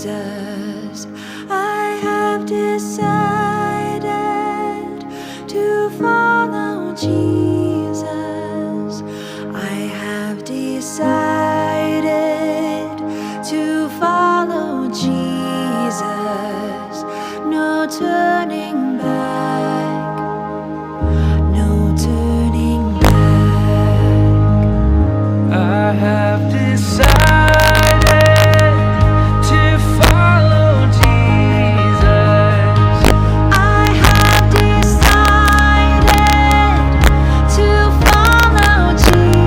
Jesus. I have decided to follow Jesus. I have decided to follow Jesus. No turning back. No turning back. I have decided to follow Jesus. I have decided to follow Jesus.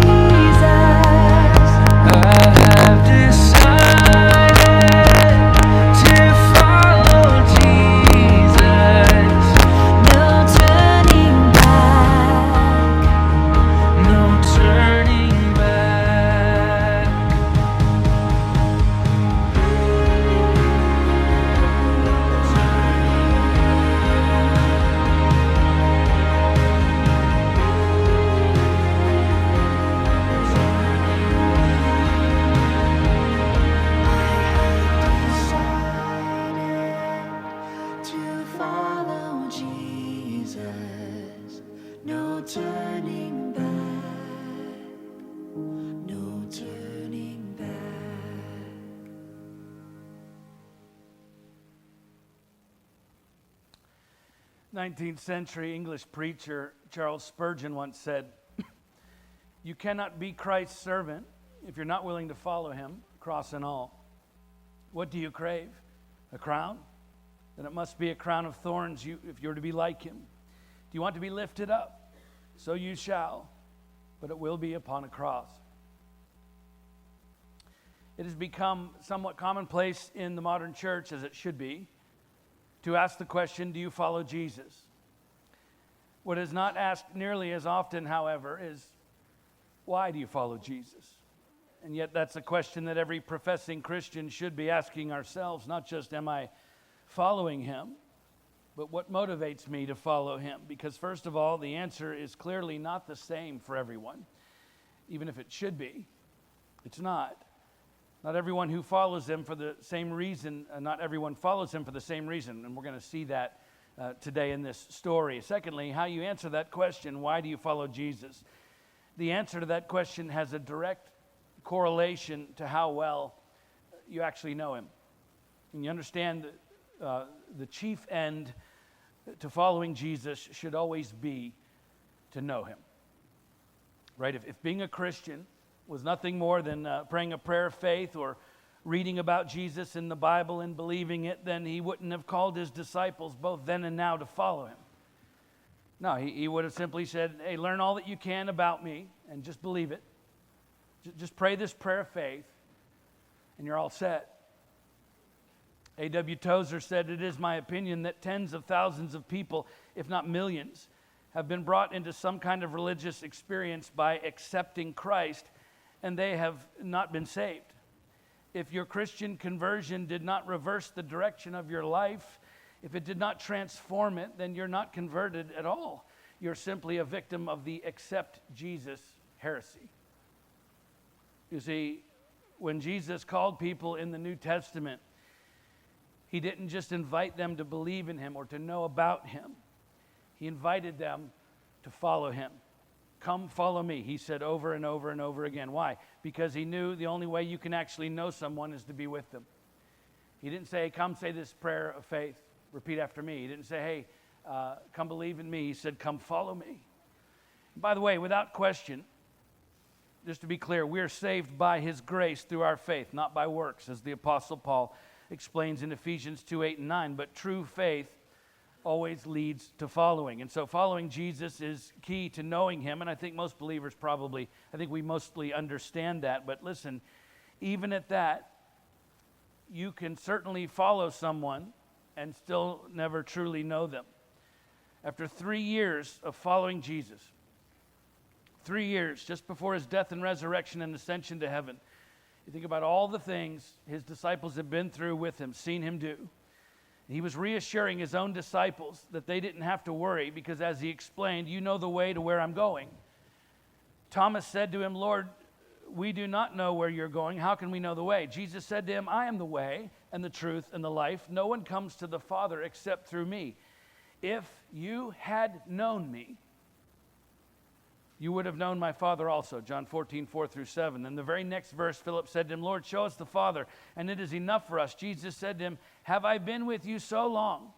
I have decided to follow Jesus. No turning back. No turning back. To follow Jesus, no turning back, no turning back. 19th century English preacher Charles Spurgeon once said, "You cannot be Christ's servant if you're not willing to follow him, cross and all. What do you crave? A crown? Then it must be a crown of thorns if you're to be like him. Do you want to be lifted up? So you shall, but it will be upon a cross." It has become somewhat commonplace in the modern church, as it should be, to ask the question, do you follow Jesus? What is not asked nearly as often, however, is, why do you follow Jesus? And yet that's a question that every professing Christian should be asking ourselves, not just am I following him, but what motivates me to follow him? Because first of all, the answer is clearly not the same for everyone. Even if it should be, it's not. Not everyone who follows him for the same reason, not everyone follows him for the same reason, and we're going to see that today in this story. Secondly, how you answer that question, why do you follow Jesus? The answer to that question has a direct correlation to how well you actually know him. And you understand the chief end to following Jesus should always be to know him. Right? If being a Christian was nothing more than praying a prayer of faith or reading about Jesus in the Bible and believing it, then he wouldn't have called his disciples both then and now to follow him. No, he would have simply said, hey, learn all that you can about me and just believe it. Just pray this prayer of faith and you're all set. A.W. Tozer said, it is my opinion that tens of thousands of people, if not millions, have been brought into some kind of religious experience by accepting Christ, and they have not been saved. If your Christian conversion did not reverse the direction of your life, if it did not transform it, then you're not converted at all. You're simply a victim of the accept Jesus heresy. You see, when Jesus called people in the New Testament, he didn't just invite them to believe in him or to know about him. He invited them to follow him. Come follow me, he said over and over and over again. Why? Because he knew the only way you can actually know someone is to be with them. He didn't say, come say this prayer of faith, repeat after me. He didn't say, hey, come believe in me. He said, come follow me. And by the way, without question, just to be clear, we are saved by his grace through our faith, not by works, as the Apostle Paul explains in Ephesians 2:8 and 9. But true faith always leads to following. And so following Jesus is key to knowing him. And I think most believers I think we mostly understand that. But listen, even at that, you can certainly follow someone and still never truly know them. After 3 years of following Jesus, 3 years just before his death and resurrection and ascension to heaven, you think about all the things his disciples have been through with him, seen him do. He was reassuring his own disciples that they didn't have to worry because, as he explained, you know the way to where I'm going. Thomas said to him, Lord, we do not know where you're going. How can we know the way? Jesus said to him, I am the way and the truth and the life. No one comes to the Father except through me. If you had known me, you would have known my Father also. John 14, 4-7. Then the very next verse, Philip said to him, Lord, show us the Father, and it is enough for us. Jesus said to him, have I been with you so long,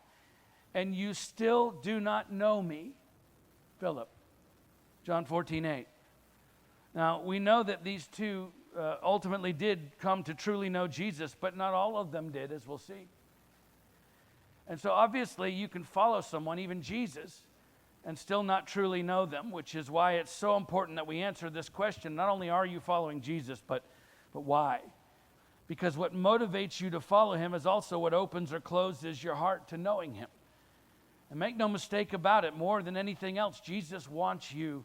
and you still do not know me, Philip? John 14, 8. Now, we know that these two ultimately did come to truly know Jesus, but not all of them did, as we'll see. And so obviously you can follow someone, even Jesus, and still not truly know them, which is why it's so important that we answer this question. Not only are you following Jesus, but why? Because what motivates you to follow him is also what opens or closes your heart to knowing him. And make no mistake about it, more than anything else, Jesus wants you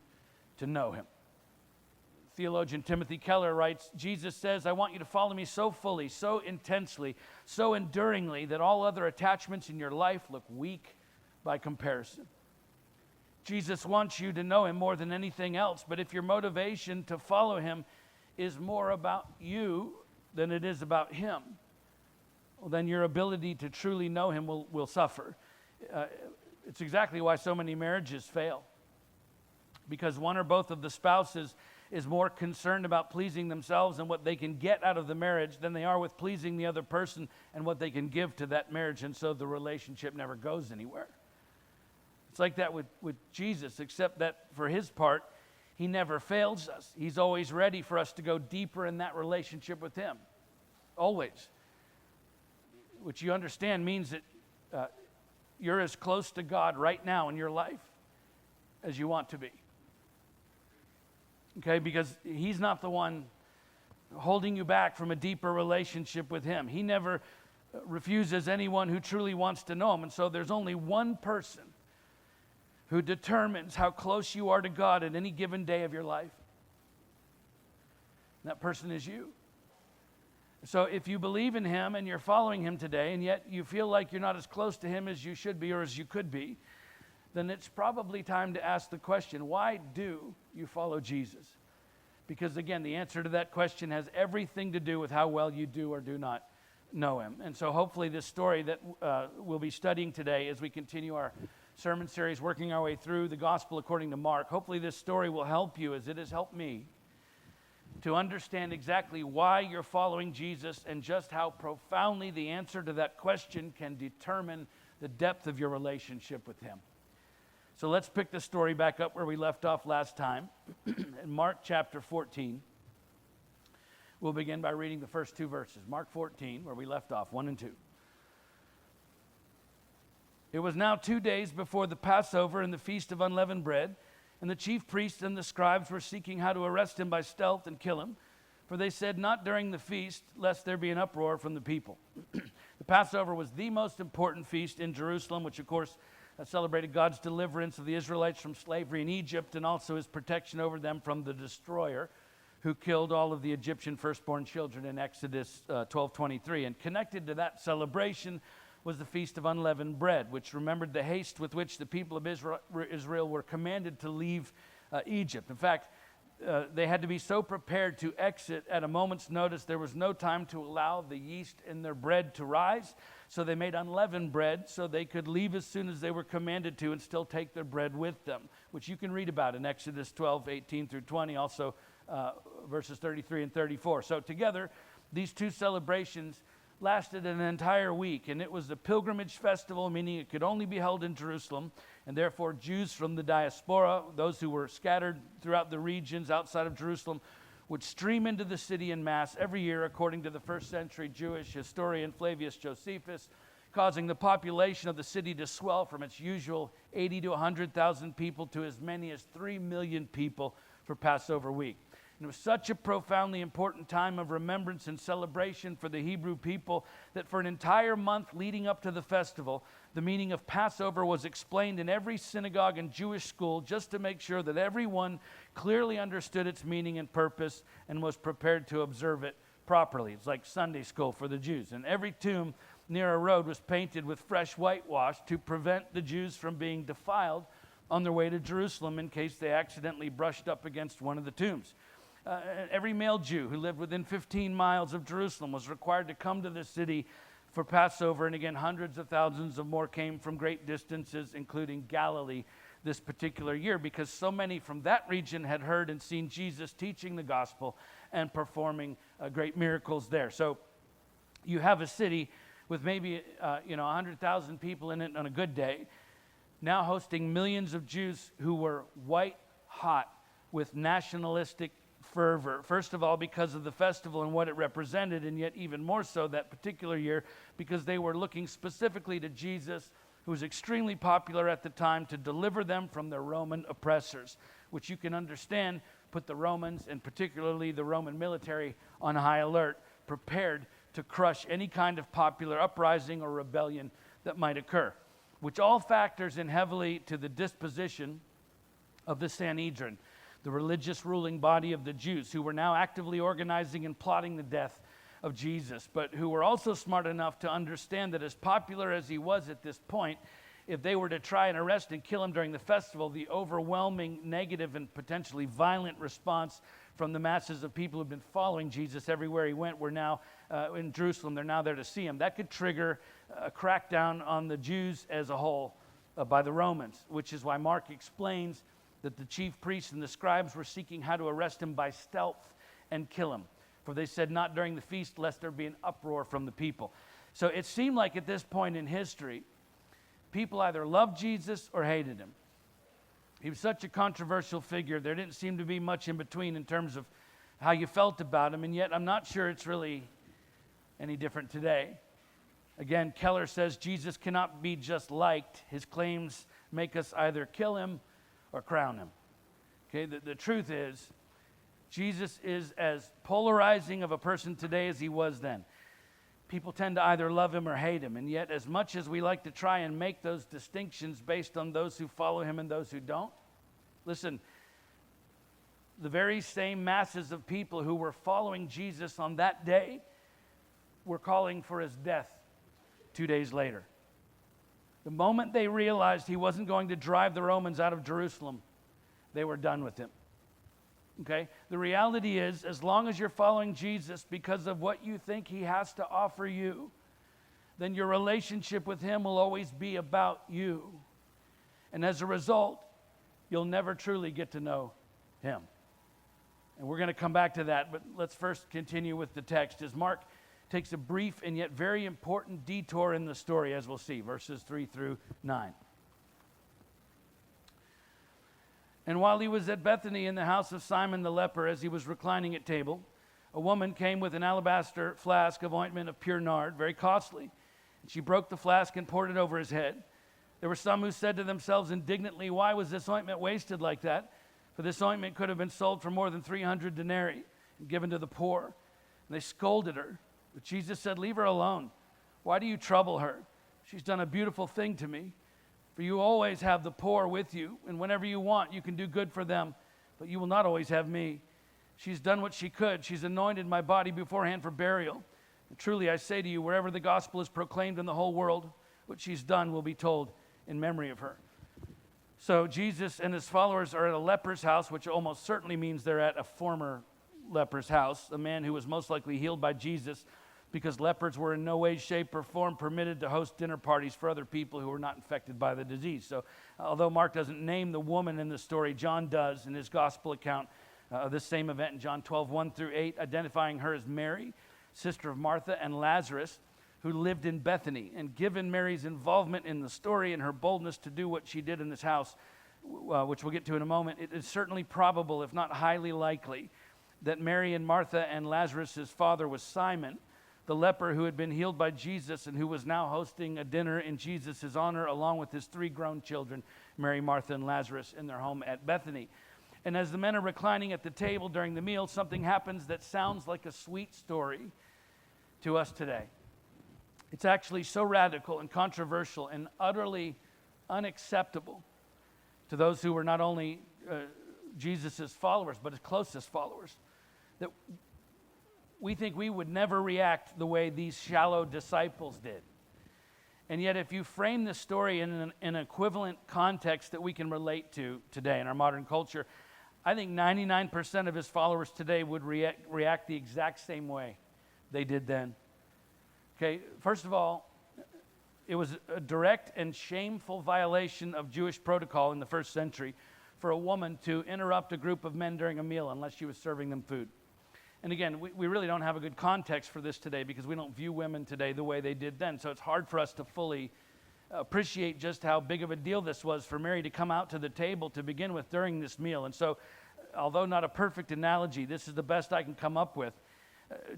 to know him. Theologian Timothy Keller writes, Jesus says, I want you to follow me so fully, so intensely, so enduringly that all other attachments in your life look weak by comparison. Jesus wants you to know him more than anything else, but if your motivation to follow him is more about you than it is about him, well, then your ability to truly know him will suffer. It's exactly why so many marriages fail, because one or both of the spouses is more concerned about pleasing themselves and what they can get out of the marriage than they are with pleasing the other person and what they can give to that marriage, and so the relationship never goes anywhere. It's like that with Jesus, except that for his part, he never fails us. He's always ready for us to go deeper in that relationship with him. Always. Which you understand means that you're as close to God right now in your life as you want to be. Okay, because he's not the one holding you back from a deeper relationship with him. He never refuses anyone who truly wants to know him. And so there's only one person who determines how close you are to God at any given day of your life. And that person is you. So if you believe in him and you're following him today, and yet you feel like you're not as close to him as you should be or as you could be, then it's probably time to ask the question, why do you follow Jesus? Because again, the answer to that question has everything to do with how well you do or do not know him. And so hopefully this story that we'll be studying today as we continue our sermon series, working our way through the gospel according to Mark, hopefully this story will help you, as it has helped me, to understand exactly why you're following Jesus and just how profoundly the answer to that question can determine the depth of your relationship with him. So let's pick the story back up where we left off last time, in Mark chapter 14. We'll begin by reading the first two verses. Mark 14, where we left off, 1 and 2. It was now 2 days before the Passover and the Feast of Unleavened Bread, and the chief priests and the scribes were seeking how to arrest him by stealth and kill him, for they said, not during the feast, lest there be an uproar from the people. The Passover was the most important feast in Jerusalem, which of course celebrated God's deliverance of the Israelites from slavery in Egypt, and also his protection over them from the destroyer who killed all of the Egyptian firstborn children in Exodus 12:23. And connected to that celebration was the Feast of Unleavened Bread, which remembered the haste with which the people of Israel were commanded to leave Egypt. In fact, they had to be so prepared to exit at a moment's notice. There was no time to allow the yeast in their bread to rise, so they made unleavened bread so they could leave as soon as they were commanded to and still take their bread with them, which you can read about in Exodus 12:18-20, also verses 33 and 34. So together, these two celebrations lasted an entire week, and it was a pilgrimage festival, meaning it could only be held in Jerusalem, and therefore Jews from the diaspora, those who were scattered throughout the regions outside of Jerusalem, would stream into the city en masse every year, according to the first century Jewish historian Flavius Josephus, causing the population of the city to swell from its usual 80 to 100,000 people to as many as 3 million people for Passover week. And it was such a profoundly important time of remembrance and celebration for the Hebrew people that for an entire month leading up to the festival, the meaning of Passover was explained in every synagogue and Jewish school just to make sure that everyone clearly understood its meaning and purpose and was prepared to observe it properly. It's like Sunday school for the Jews. And every tomb near a road was painted with fresh whitewash to prevent the Jews from being defiled on their way to Jerusalem in case they accidentally brushed up against one of the tombs. Every male Jew who lived within 15 miles of Jerusalem was required to come to the city for Passover. And again, hundreds of thousands of more came from great distances, including Galilee, this particular year, because so many from that region had heard and seen Jesus teaching the gospel and performing great miracles there. So you have a city with maybe 100,000 people in it on a good day, now hosting millions of Jews who were white hot with nationalistic fervor. First of all, because of the festival and what it represented, and yet even more so that particular year because they were looking specifically to Jesus, who was extremely popular at the time, to deliver them from their Roman oppressors, which you can understand put the Romans, and particularly the Roman military, on high alert, prepared to crush any kind of popular uprising or rebellion that might occur, which all factors in heavily to the disposition of the Sanhedrin, the religious ruling body of the Jews, who were now actively organizing and plotting the death of Jesus, but who were also smart enough to understand that as popular as he was at this point, if they were to try and arrest and kill him during the festival, the overwhelming negative and potentially violent response from the masses of people who've been following Jesus everywhere he went were now in Jerusalem. They're now there to see him. That could trigger a crackdown on the Jews as a whole by the Romans, which is why Mark explains that the chief priests and the scribes were seeking how to arrest him by stealth and kill him. For they said, not during the feast, lest there be an uproar from the people. So it seemed like at this point in history, people either loved Jesus or hated him. He was such a controversial figure. There didn't seem to be much in between in terms of how you felt about him, and yet I'm not sure it's really any different today. Again, Keller says Jesus cannot be just liked. His claims make us either kill him or crown him. Okay, the truth is, Jesus is as polarizing of a person today as he was then. People tend to either love him or hate him, and yet as much as we like to try and make those distinctions based on those who follow him and those who don't, listen, the very same masses of people who were following Jesus on that day were calling for his death 2 days later. The moment they realized he wasn't going to drive the Romans out of Jerusalem, they were done with him. Okay? The reality is, as long as you're following Jesus because of what you think he has to offer you, then your relationship with him will always be about you. And as a result, you'll never truly get to know him. And we're going to come back to that, but let's first continue with the text as Mark takes a brief and yet very important detour in the story, as we'll see, verses 3 through 9. And while he was at Bethany in the house of Simon the leper, as he was reclining at table, a woman came with an alabaster flask of ointment of pure nard, very costly. And she broke the flask and poured it over his head. There were some who said to themselves indignantly, "Why was this ointment wasted like that? For this ointment could have been sold for more than 300 denarii and given to the poor." And they scolded her. But Jesus said, "Leave her alone. Why do you trouble her? She's done a beautiful thing to me. For you always have the poor with you, and whenever you want, you can do good for them, but you will not always have me. She's done what she could. She's anointed my body beforehand for burial. And truly, I say to you, wherever the gospel is proclaimed in the whole world, what she's done will be told in memory of her." So Jesus and his followers are at a leper's house, which almost certainly means they're at a former leper's house, a man who was most likely healed by Jesus, because lepers were in no way, shape, or form permitted to host dinner parties for other people who were not infected by the disease. So although Mark doesn't name the woman in the story, John does in his gospel account of this same event in John 12, 1 through 8, identifying her as Mary, sister of Martha and Lazarus, who lived in Bethany. And given Mary's involvement in the story and her boldness to do what she did in this house, which we'll get to in a moment, it is certainly probable, if not highly likely, that Mary and Martha and Lazarus' father was Simon, the leper who had been healed by Jesus and who was now hosting a dinner in Jesus' honor along with his 3 grown children, Mary, Martha, and Lazarus, in their home at Bethany. And as the men are reclining at the table during the meal, something happens that sounds like a sweet story to us today. It's actually so radical and controversial and utterly unacceptable to those who were not only Jesus' followers, but his closest followers, that we think we would never react the way these shallow disciples did. And yet, if you frame the story in an equivalent context that we can relate to today in our modern culture, I think 99% of his followers today would react the exact same way they did then. Okay, first of all, it was a direct and shameful violation of Jewish protocol in the first century for a woman to interrupt a group of men during a meal unless she was serving them food. And again, we really don't have a good context for this today because we don't view women today the way they did then. So it's hard for us to fully appreciate just how big of a deal this was for Mary to come out to the table to begin with during this meal. And so, although not a perfect analogy, this is the best I can come up with.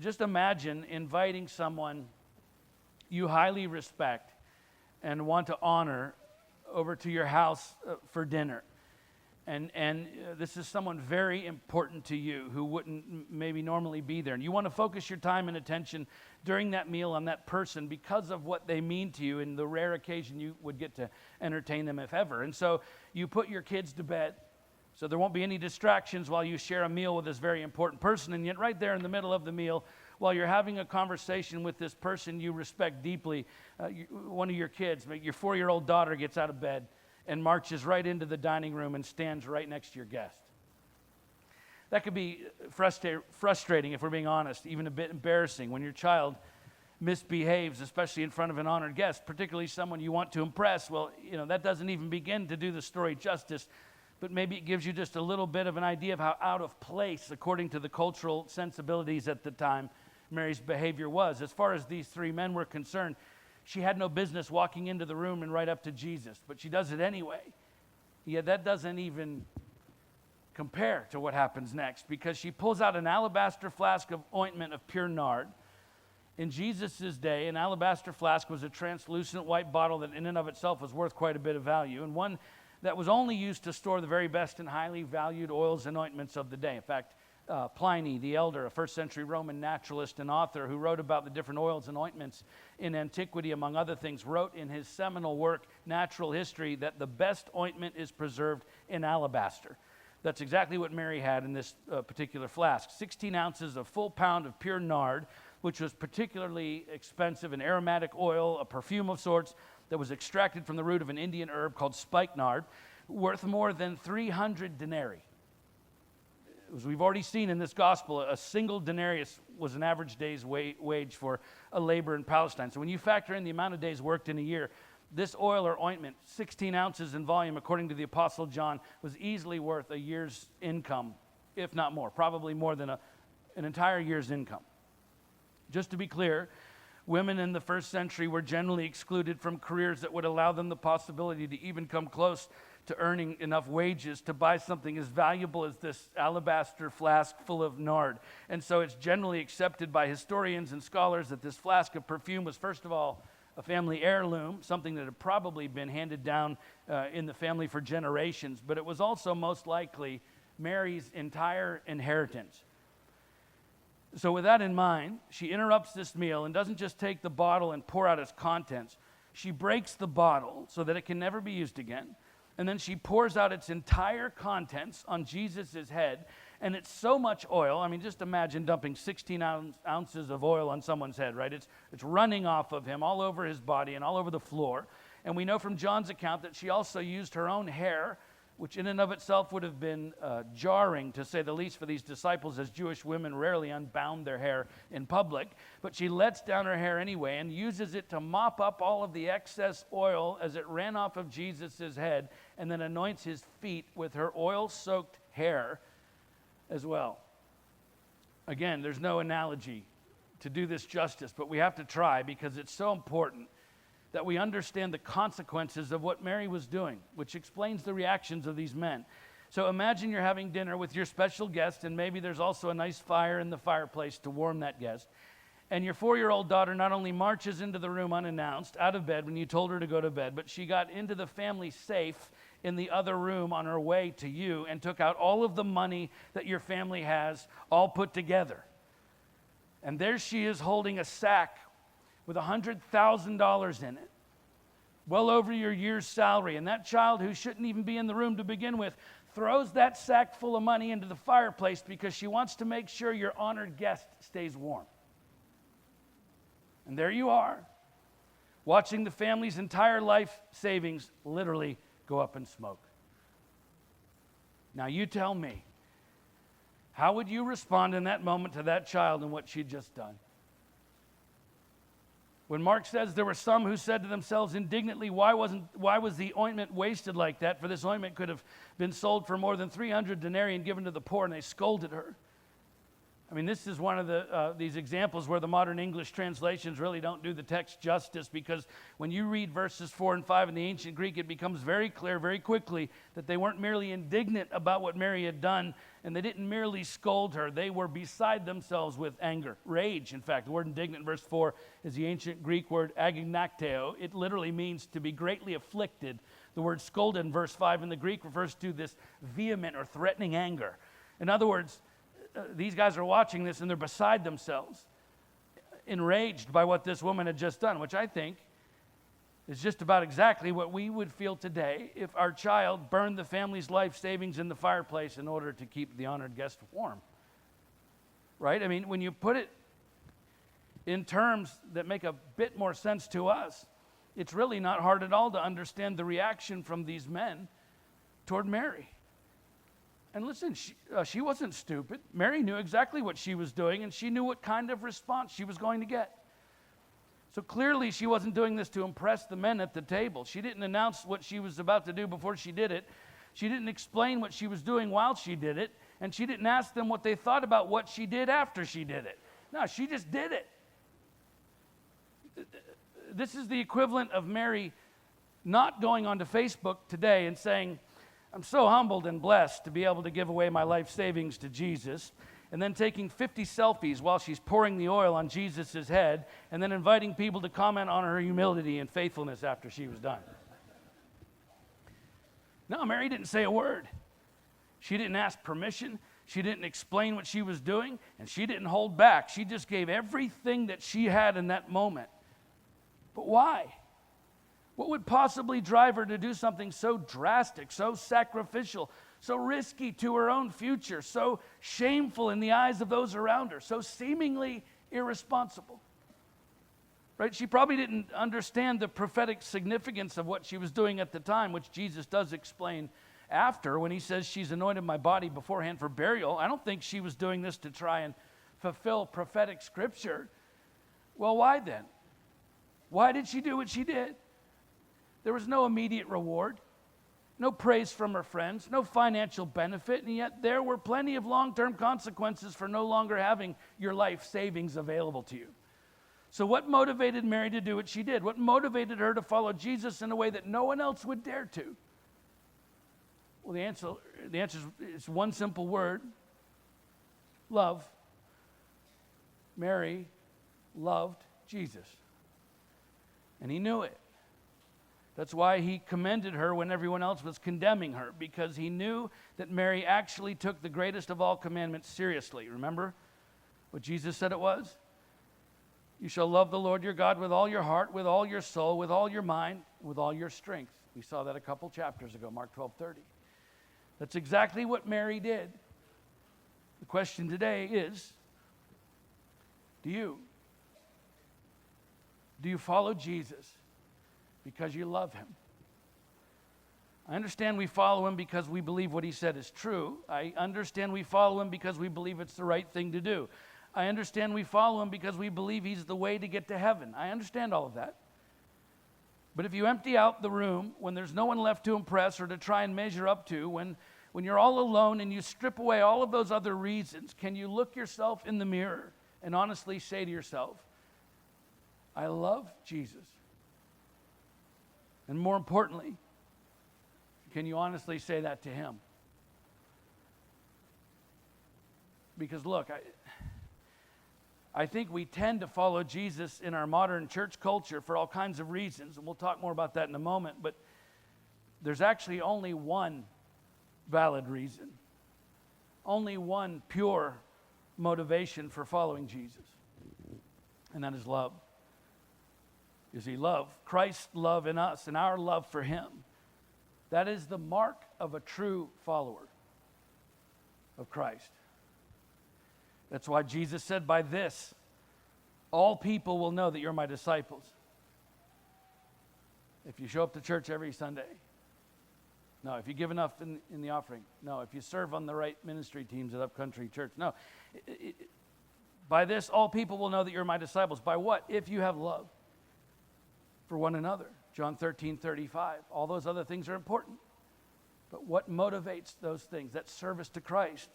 Just imagine inviting someone you highly respect and want to honor over to your house for dinner. And this is someone very important to you who wouldn't maybe normally be there. And you want to focus your time and attention during that meal on that person because of what they mean to you and the rare occasion you would get to entertain them, if ever. And so you put your kids to bed so there won't be any distractions while you share a meal with this very important person. And yet right there in the middle of the meal, while you're having a conversation with this person you respect deeply, one of your kids, your 4-year-old daughter, gets out of bed and marches right into the dining room and stands right next to your guest. That could be frustrating if we're being honest, even a bit embarrassing when your child misbehaves, especially in front of an honored guest, particularly someone you want to impress. Well, that doesn't even begin to do the story justice, but maybe it gives you just a little bit of an idea of how out of place, according to the cultural sensibilities at the time, Mary's behavior was. As far as these 3 men were concerned, she had no business walking into the room and right up to Jesus, but she does it anyway. Yet that doesn't even compare to what happens next, because she pulls out an alabaster flask of ointment of pure nard. In Jesus' day, an alabaster flask was a translucent white bottle that in and of itself was worth quite a bit of value, and one that was only used to store the very best and highly valued oils and ointments of the day. In fact, Pliny the Elder, a first century Roman naturalist and author who wrote about the different oils and ointments in antiquity, among other things, wrote in his seminal work, Natural History, that the best ointment is preserved in alabaster. That's exactly what Mary had in this particular flask. 16 ounces of full pound of pure nard, which was particularly expensive, an aromatic oil, a perfume of sorts that was extracted from the root of an Indian herb called spikenard, worth more than 300 denarii. As we've already seen in this gospel, a single denarius was an average day's wage for a labor in Palestine. So when you factor in the amount of days worked in a year, this oil or ointment, 16 ounces in volume, according to the Apostle John, was easily worth a year's income, if not more, probably more than an entire year's income. Just to be clear, women in the first century were generally excluded from careers that would allow them the possibility to even come close to earning enough wages to buy something as valuable as this alabaster flask full of nard. And so it's generally accepted by historians and scholars that this flask of perfume was, first of all, a family heirloom, something that had probably been handed down in the family for generations, but it was also most likely Mary's entire inheritance. So with that in mind, she interrupts this meal and doesn't just take the bottle and pour out its contents. She breaks the bottle so that it can never be used again. And then she pours out its entire contents on Jesus' head. And it's so much oil. I mean, just imagine dumping 16 ounces of oil on someone's head, right? It's running off of him all over his body and all over the floor. And we know from John's account that she also used her own hair, which in and of itself would have been jarring, to say the least, for these disciples, as Jewish women rarely unbound their hair in public. But she lets down her hair anyway and uses it to mop up all of the excess oil as it ran off of Jesus' head, and then anoints his feet with her oil-soaked hair as well. Again, there's no analogy to do this justice, but we have to try because it's so important that we understand the consequences of what Mary was doing, which explains the reactions of these men. So imagine you're having dinner with your special guest, and maybe there's also a nice fire in the fireplace to warm that guest. And your 4-year-old daughter not only marches into the room unannounced, out of bed when you told her to go to bed, but she got into the family safe in the other room on her way to you and took out all of the money that your family has all put together. And there she is holding a sack with $100,000 in it, well over your year's salary. And that child, who shouldn't even be in the room to begin with, throws that sack full of money into the fireplace because she wants to make sure your honored guest stays warm. And there you are, watching the family's entire life savings literally go up in smoke. Now you tell me, how would you respond in that moment to that child and what she'd just done? When Mark says there were some who said to themselves indignantly, why was the ointment wasted like that? For this ointment could have been sold for more than 300 denarii and given to the poor, and they scolded her. I mean, this is one of these examples where the modern English translations really don't do the text justice, because when you read verses 4 and 5 in the ancient Greek, it becomes very clear very quickly that they weren't merely indignant about what Mary had done, and they didn't merely scold her. They were beside themselves with anger, rage. In fact, the word indignant in verse 4 is the ancient Greek word agignakteo. It literally means to be greatly afflicted. The word scolded in verse 5 in the Greek refers to this vehement or threatening anger. In other words, these guys are watching this and they're beside themselves, enraged by what this woman had just done, which I think is just about exactly what we would feel today if our child burned the family's life savings in the fireplace in order to keep the honored guest warm. Right? I mean, when you put it in terms that make a bit more sense to us, it's really not hard at all to understand the reaction from these men toward Mary. And listen, she wasn't stupid. Mary knew exactly what she was doing, and she knew what kind of response she was going to get. So clearly she wasn't doing this to impress the men at the table. She didn't announce what she was about to do before she did it. She didn't explain what she was doing while she did it, and she didn't ask them what they thought about what she did after she did it. No, she just did it. This is the equivalent of Mary not going onto Facebook today and saying, I'm so humbled and blessed to be able to give away my life savings to Jesus, and then taking 50 selfies while she's pouring the oil on Jesus' head, and then inviting people to comment on her humility and faithfulness after she was done. No, Mary didn't say a word. She didn't ask permission. She didn't explain what she was doing, and she didn't hold back. She just gave everything that she had in that moment. But why? What would possibly drive her to do something so drastic, so sacrificial, so risky to her own future, so shameful in the eyes of those around her, so seemingly irresponsible? Right? She probably didn't understand the prophetic significance of what she was doing at the time, which Jesus does explain after when he says she's anointed my body beforehand for burial. I don't think she was doing this to try and fulfill prophetic scripture. Well, why then? Why did she do what she did? There was no immediate reward, no praise from her friends, no financial benefit, and yet there were plenty of long-term consequences for no longer having your life savings available to you. So what motivated Mary to do what she did? What motivated her to follow Jesus in a way that no one else would dare to? Well, the answer is one simple word: love. Mary loved Jesus, and he knew it. That's why he commended her when everyone else was condemning her, because he knew that Mary actually took the greatest of all commandments seriously. Remember what Jesus said it was? You shall love the Lord your God with all your heart, with all your soul, with all your mind, with all your strength. We saw that a couple chapters ago, Mark 12:30. That's exactly what Mary did. The question today is, do you follow Jesus because you love him? I understand we follow him because we believe what he said is true. I understand we follow him because we believe it's the right thing to do. I understand we follow him because we believe he's the way to get to heaven. I understand all of that. But if you empty out the room when there's no one left to impress or to try and measure up to, when you're all alone and you strip away all of those other reasons, can you look yourself in the mirror and honestly say to yourself, I love Jesus? And more importantly, can you honestly say that to him? Because look, I think we tend to follow Jesus in our modern church culture for all kinds of reasons, and we'll talk more about that in a moment, but there's actually only one valid reason, only one pure motivation for following Jesus, and that is love. You see, love, Christ's love in us and our love for him, that is the mark of a true follower of Christ. That's why Jesus said, by this, all people will know that you're my disciples. If you show up to church every Sunday. No. If you give enough in the offering. No. If you serve on the right ministry teams at Upcountry Church. No. By this, all people will know that you're my disciples. By what? If you have love. for one another. John 13:35. All those other things are important. But what motivates those things? That service to Christ.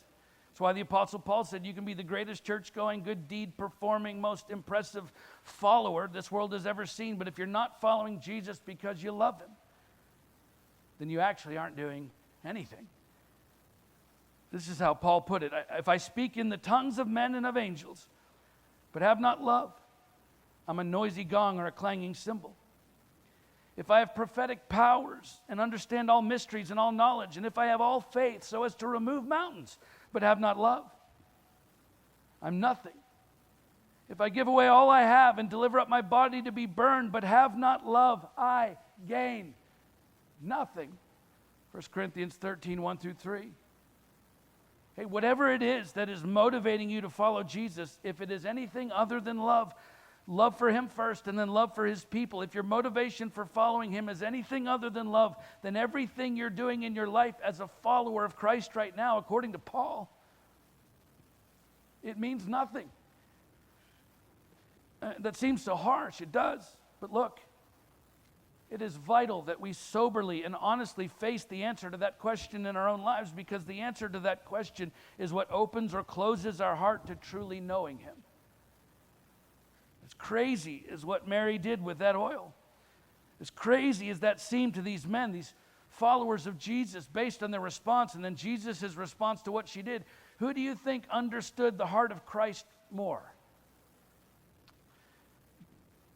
That's why the Apostle Paul said you can be the greatest church-going, good deed performing, most impressive follower this world has ever seen. But if you're not following Jesus because you love him, then you actually aren't doing anything. This is how Paul put it. If I speak in the tongues of men and of angels, but have not love, I'm a noisy gong or a clanging cymbal. If I have prophetic powers and understand all mysteries and all knowledge, and if I have all faith so as to remove mountains, but have not love, I'm nothing. If I give away all I have and deliver up my body to be burned, but have not love, I gain nothing. 1 Corinthians 13, 1 through 3. Hey, whatever it is that is motivating you to follow Jesus, if it is anything other than love, love for him first and then love for his people. If your motivation for following him is anything other than love, then everything you're doing in your life as a follower of Christ right now, according to Paul, it means nothing. That seems so harsh. It does. But look, it is vital that we soberly and honestly face the answer to that question in our own lives, because the answer to that question is what opens or closes our heart to truly knowing him. As crazy as what Mary did with that oil, as crazy as that seemed to these men, these followers of Jesus, based on their response, and then Jesus' response to what she did, who do you think understood the heart of Christ more?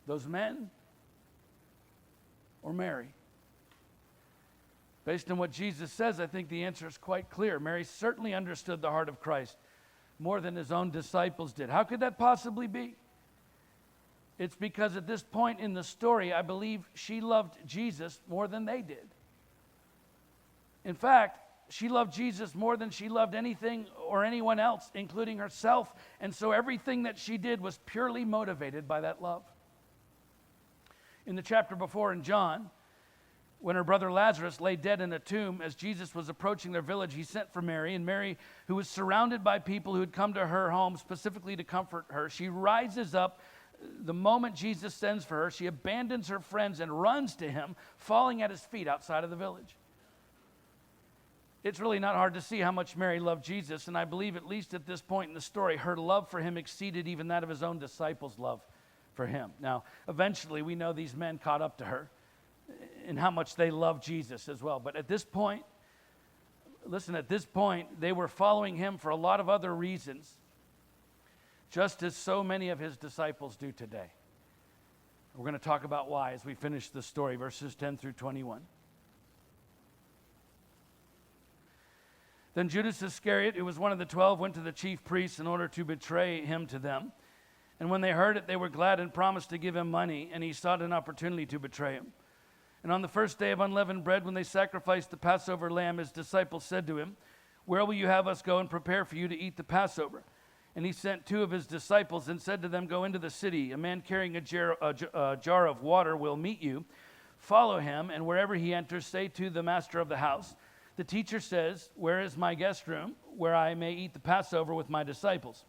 Those men or Mary? Based on what Jesus says, I think the answer is quite clear. Mary certainly understood the heart of Christ more than his own disciples did. How could that possibly be? It's because at this point in the story, I believe she loved Jesus more than they did. In fact, she loved Jesus more than she loved anything or anyone else, including herself. And so everything that she did was purely motivated by that love. In the chapter before in John, when her brother Lazarus lay dead in a tomb, as Jesus was approaching their village, he sent for Mary. And Mary, who was surrounded by people who had come to her home specifically to comfort her, she rises up. The moment Jesus sends for her, she abandons her friends and runs to him, falling at his feet outside of the village. It's really not hard to see how much Mary loved Jesus, and I believe at least at this point in the story, her love for him exceeded even that of his own disciples' love for him. Now, eventually, we know these men caught up to her and how much they loved Jesus as well. But at this point, listen, at this point, they were following him for a lot of other reasons, just as so many of his disciples do today. We're going to talk about why as we finish the story, verses 10 through 21. Then Judas Iscariot, who was one of the 12, went to the chief priests in order to betray him to them. And when they heard it, they were glad and promised to give him money, and he sought an opportunity to betray him. And on the first day of unleavened bread, when they sacrificed the Passover lamb, his disciples said to him, "Where will you have us go and prepare for you to eat the Passover?" And he sent two of his disciples and said to them, "Go into the city. A man carrying a jar of water will meet you. Follow him, and wherever he enters, say to the master of the house, 'The teacher says, where is my guest room, where I may eat the Passover with my disciples?'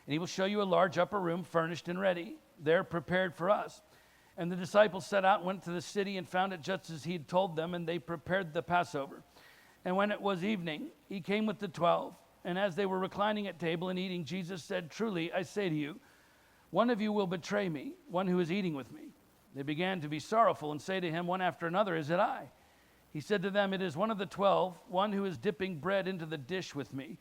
And he will show you a large upper room, furnished and ready, there prepared for us." And the disciples set out and went to the city and found it just as he had told them, and they prepared the Passover. And when it was evening, he came with the 12. And as they were reclining at table and eating, Jesus said, "Truly, I say to you, one of you will betray me, one who is eating with me." They began to be sorrowful and say to him one after another, "Is it I?" He said to them, "It is one of the 12, one who is dipping bread into the dish with me.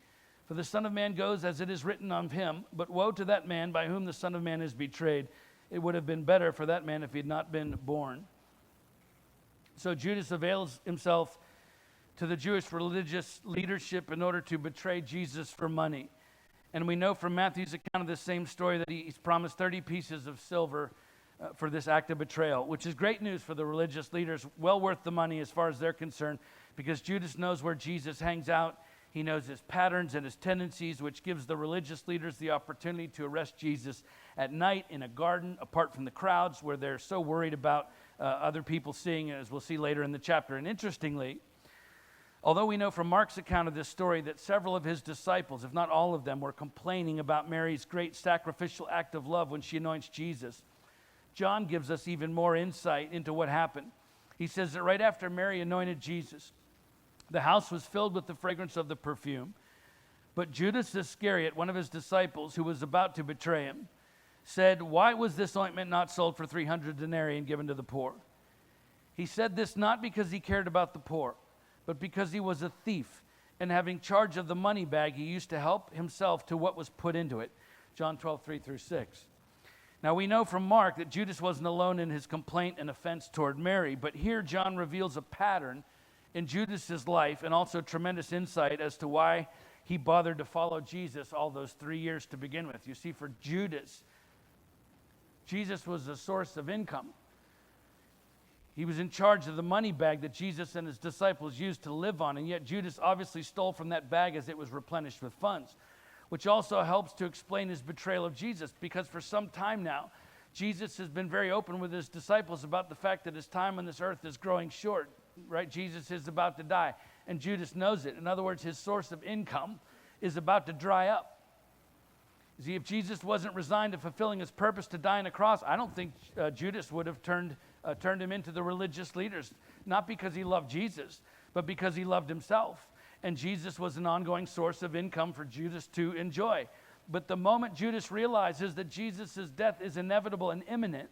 For the Son of Man goes as it is written of him, but woe to that man by whom the Son of Man is betrayed. It would have been better for that man if he had not been born." So Judas avails himself to the Jewish religious leadership in order to betray Jesus for money. And we know from Matthew's account of this same story that he's promised 30 pieces of silver for this act of betrayal, which is great news for the religious leaders, well worth the money as far as they're concerned, because Judas knows where Jesus hangs out. He knows his patterns and his tendencies, which gives the religious leaders the opportunity to arrest Jesus at night in a garden, apart from the crowds, where they're so worried about other people seeing it, as we'll see later in the chapter. And interestingly, although we know from Mark's account of this story that several of his disciples, if not all of them, were complaining about Mary's great sacrificial act of love when she anoints Jesus, John gives us even more insight into what happened. He says that right after Mary anointed Jesus, the house was filled with the fragrance of the perfume. But Judas Iscariot, one of his disciples who was about to betray him, said, "Why was this ointment not sold for 300 denarii and given to the poor?" He said this not because he cared about the poor, but because he was a thief, and having charge of the money bag, he used to help himself to what was put into it. John 12:3-6. Now we know from Mark that Judas wasn't alone in his complaint and offense toward Mary, but here John reveals a pattern in Judas's life and also tremendous insight as to why he bothered to follow Jesus all those 3 years to begin with. You see, for Judas, Jesus was a source of income. He was in charge of the money bag that Jesus and his disciples used to live on, and yet Judas obviously stole from that bag as it was replenished with funds, which also helps to explain his betrayal of Jesus, because for some time now, Jesus has been very open with his disciples about the fact that his time on this earth is growing short, right? Jesus is about to die, and Judas knows it. In other words, his source of income is about to dry up. You see, if Jesus wasn't resigned to fulfilling his purpose to die on a cross, I don't think Judas would have turned him into the religious leaders, not because he loved Jesus, but because he loved himself. And Jesus was an ongoing source of income for Judas to enjoy. But the moment Judas realizes that Jesus' death is inevitable and imminent,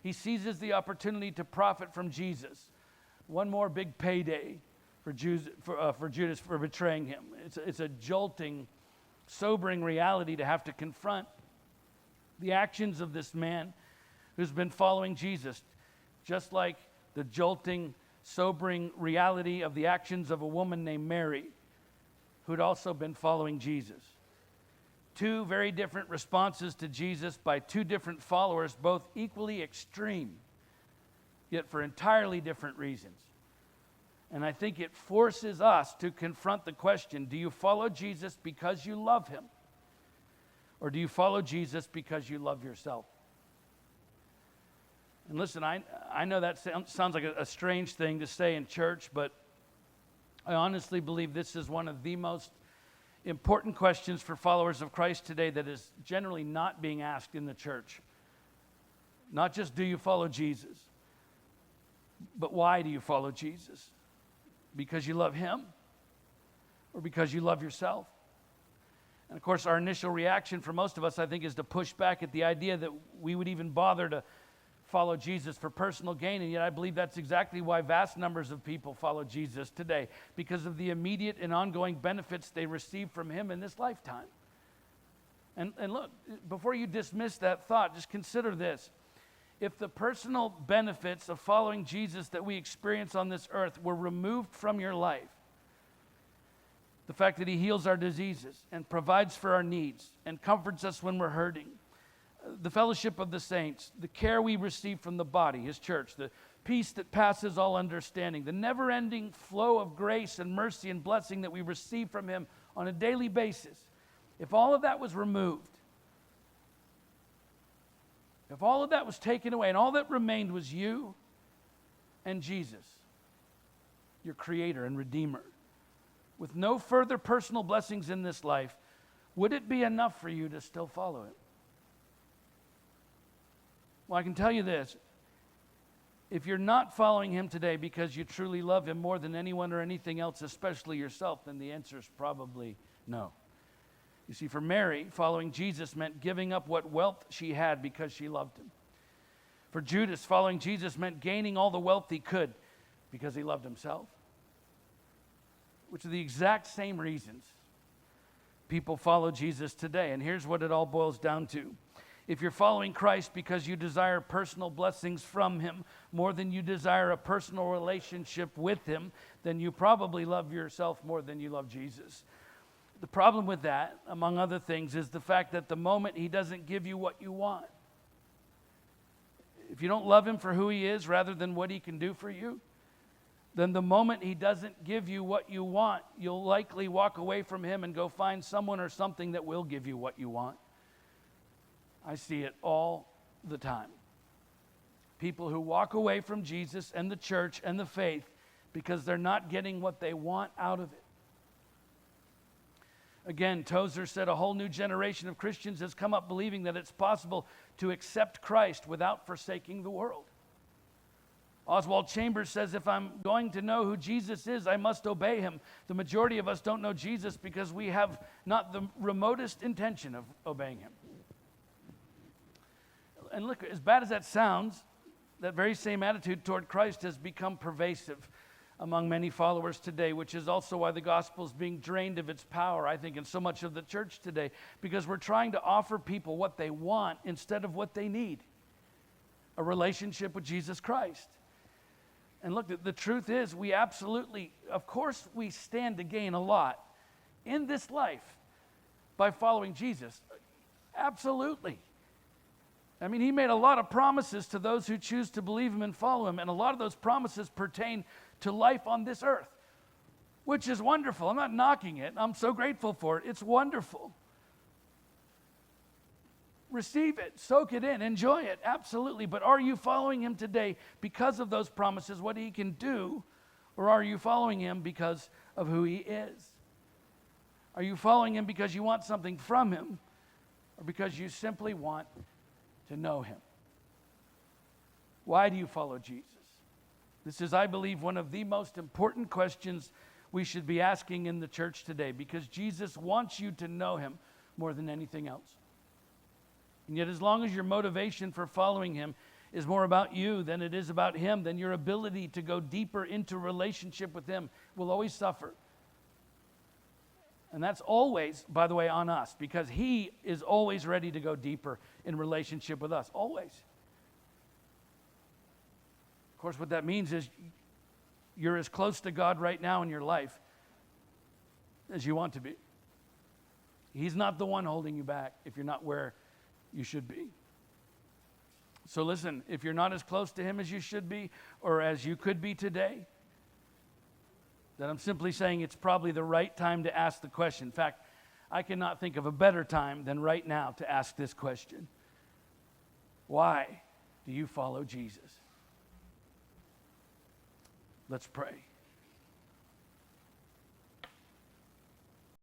he seizes the opportunity to profit from Jesus. One more big payday for Judas for betraying him. It's a jolting, sobering reality to have to confront the actions of this man who's been following Jesus, just like the jolting, sobering reality of the actions of a woman named Mary, who'd also been following Jesus. Two very different responses to Jesus by two different followers, both equally extreme, yet for entirely different reasons. And I think it forces us to confront the question, do you follow Jesus because you love him? Or do you follow Jesus because you love yourself? And listen, I know that sounds like a strange thing to say in church, but I honestly believe this is one of the most important questions for followers of Christ today that is generally not being asked in the church. Not just do you follow Jesus, but why do you follow Jesus? Because you love him or because you love yourself? And of course, our initial reaction for most of us, I think, is to push back at the idea that we would even bother to follow Jesus for personal gain, and yet I believe that's exactly why vast numbers of people follow Jesus today, because of the immediate and ongoing benefits they receive from him in this lifetime. And look, before you dismiss that thought, just consider this. If the personal benefits of following Jesus that we experience on this earth were removed from your life, the fact that he heals our diseases and provides for our needs and comforts us when we're hurting, the fellowship of the saints, the care we receive from the body, his church, the peace that passes all understanding, the never-ending flow of grace and mercy and blessing that we receive from him on a daily basis, if all of that was removed, if all of that was taken away and all that remained was you and Jesus, your creator and redeemer, with no further personal blessings in this life, would it be enough for you to still follow him? Well, I can tell you this. If you're not following him today because you truly love him more than anyone or anything else, especially yourself, then the answer is probably no. You see, for Mary, following Jesus meant giving up what wealth she had because she loved him. For Judas, following Jesus meant gaining all the wealth he could because he loved himself. Which are the exact same reasons people follow Jesus today. And here's what it all boils down to. If you're following Christ because you desire personal blessings from him more than you desire a personal relationship with him, then you probably love yourself more than you love Jesus. The problem with that, among other things, is the fact that the moment he doesn't give you what you want, if you don't love him for who he is rather than what he can do for you, then the moment he doesn't give you what you want, you'll likely walk away from him and go find someone or something that will give you what you want. I see it all the time. People who walk away from Jesus and the church and the faith because they're not getting what they want out of it. Again, Tozer said a whole new generation of Christians has come up believing that it's possible to accept Christ without forsaking the world. Oswald Chambers says, if I'm going to know who Jesus is, I must obey him. The majority of us don't know Jesus because we have not the remotest intention of obeying him. And look, as bad as that sounds, that very same attitude toward Christ has become pervasive among many followers today, which is also why the gospel is being drained of its power, I think, in so much of the church today, because we're trying to offer people what they want instead of what they need, a relationship with Jesus Christ. And look, the truth is, we absolutely, of course, we stand to gain a lot in this life by following Jesus. Absolutely. I mean, he made a lot of promises to those who choose to believe him and follow him, and a lot of those promises pertain to life on this earth, which is wonderful. I'm not knocking it. I'm so grateful for it. It's wonderful. Receive it, soak it in, enjoy it, absolutely. But are you following him today because of those promises, what he can do, or are you following him because of who he is? Are you following him because you want something from him, or because you simply want to know him? Why do you follow Jesus? This is, I believe, one of the most important questions we should be asking in the church today, because Jesus wants you to know him more than anything else. And yet, as long as your motivation for following him is more about you than it is about him, then your ability to go deeper into relationship with him will always suffer. And that's always, by the way, on us, because he is always ready to go deeper in relationship with us, always. Of course, what that means is you're as close to God right now in your life as you want to be. He's not the one holding you back if you're not where you should be. So listen, if you're not as close to him as you should be, or as you could be today, then I'm simply saying it's probably the right time to ask the question. In fact, I cannot think of a better time than right now to ask this question. Why do you follow Jesus? Let's pray.